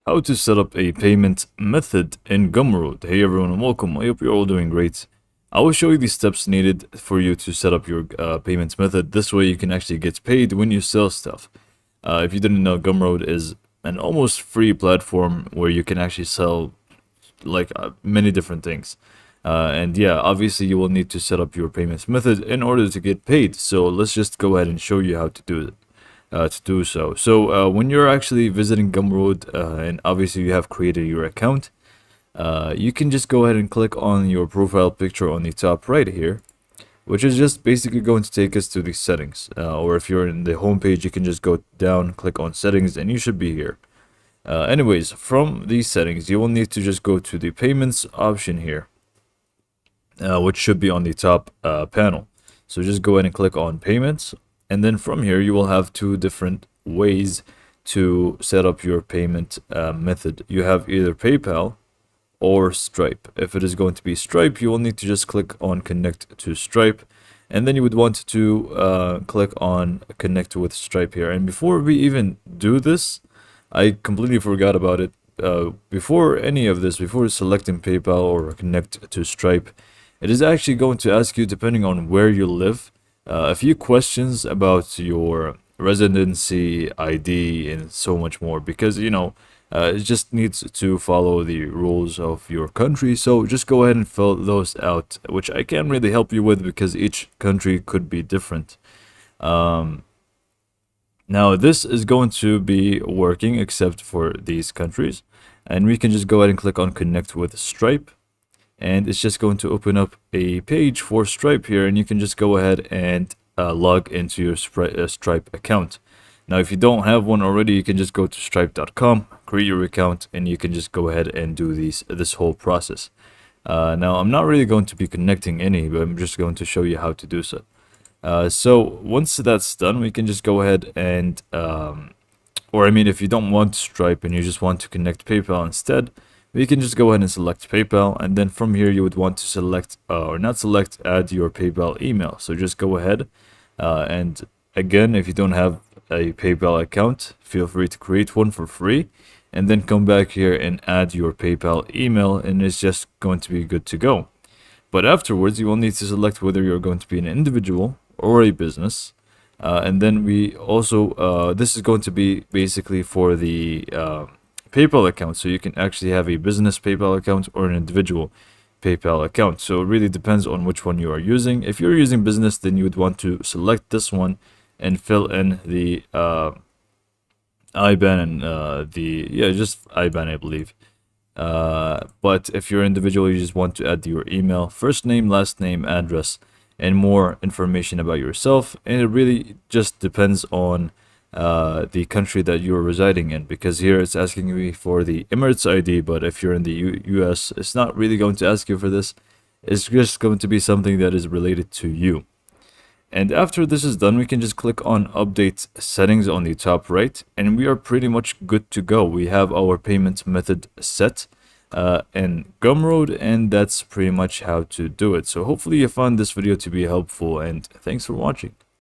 How to set up a payment method in Gumroad. Hey everyone and welcome. I hope you're all doing great. I will show you the steps needed for you to set up your payment method. This way you can actually get paid when you sell stuff. If you didn't know, Gumroad is an almost free platform where you can actually sell many different things. And yeah, obviously you will need to set up your payments method in order to get paid. So let's just go ahead and show you how to do it. So when you're actually visiting Gumroad, and obviously you have created your account, you can just go ahead and click on your profile picture on the top right here, which is just basically going to take us to the settings. Or if you're in the home page, you can just go down, click on settings, and you should be here. Anyways, from these settings, you will need to just go to the payments option here, which should be on the top panel. So just go ahead and click on payments. And then from here, you will have two different ways to set up your payment method. You have either PayPal or Stripe. If it is going to be Stripe, you will need to just click on connect to Stripe. And then you would want to click on connect with Stripe here. And before we even do this, I completely forgot about it. Before any of this, before selecting PayPal or connect to Stripe, it is actually going to ask you, depending on where you live, a few questions about your residency, ID, and so much more, because it just needs to follow the rules of your country. So just go ahead and fill those out, which I can't really help you with because each country could be different. Now this is going to be working except for these countries, and we can just go ahead and click on connect with Stripe. And it's just going to open up a page for Stripe here, and you can just go ahead and log into your Stripe account. Now, if you don't have one already, you can just go to stripe.com, create your account, and you can just go ahead and do this whole process. Now, I'm not really going to be connecting any, but I'm just going to show you how to do so. So once that's done, we can just go ahead and, if you don't want Stripe and you just want to connect PayPal instead, we can just go ahead and select PayPal, and then from here you would want to select add your PayPal email. So just go ahead and again, if you don't have a PayPal account, feel free to create one for free, and then come back here and add your PayPal email, and it's just going to be good to go. But afterwards, you will need to select whether you're going to be an individual or a business. And then we also, this is going to be basically for the PayPal account, so you can actually have a business PayPal account or an individual PayPal account. So it really depends on which one you are using. If you're using business, then you would want to select this one and fill in the IBAN and just IBAN, I believe. But if you're individual, you just want to add your email, first name, last name, address, and more information about yourself. And it really just depends on the country that you're residing in, because here it's asking you for the Emirates ID, but if you're in the US, it's not really going to ask you for this. It's just going to be something that is related to you. And after this is done, we can just click on update settings on the top right, and we are pretty much good to go. We have our payment method set in Gumroad, and that's pretty much how to do it. So hopefully you found this video to be helpful, and thanks for watching.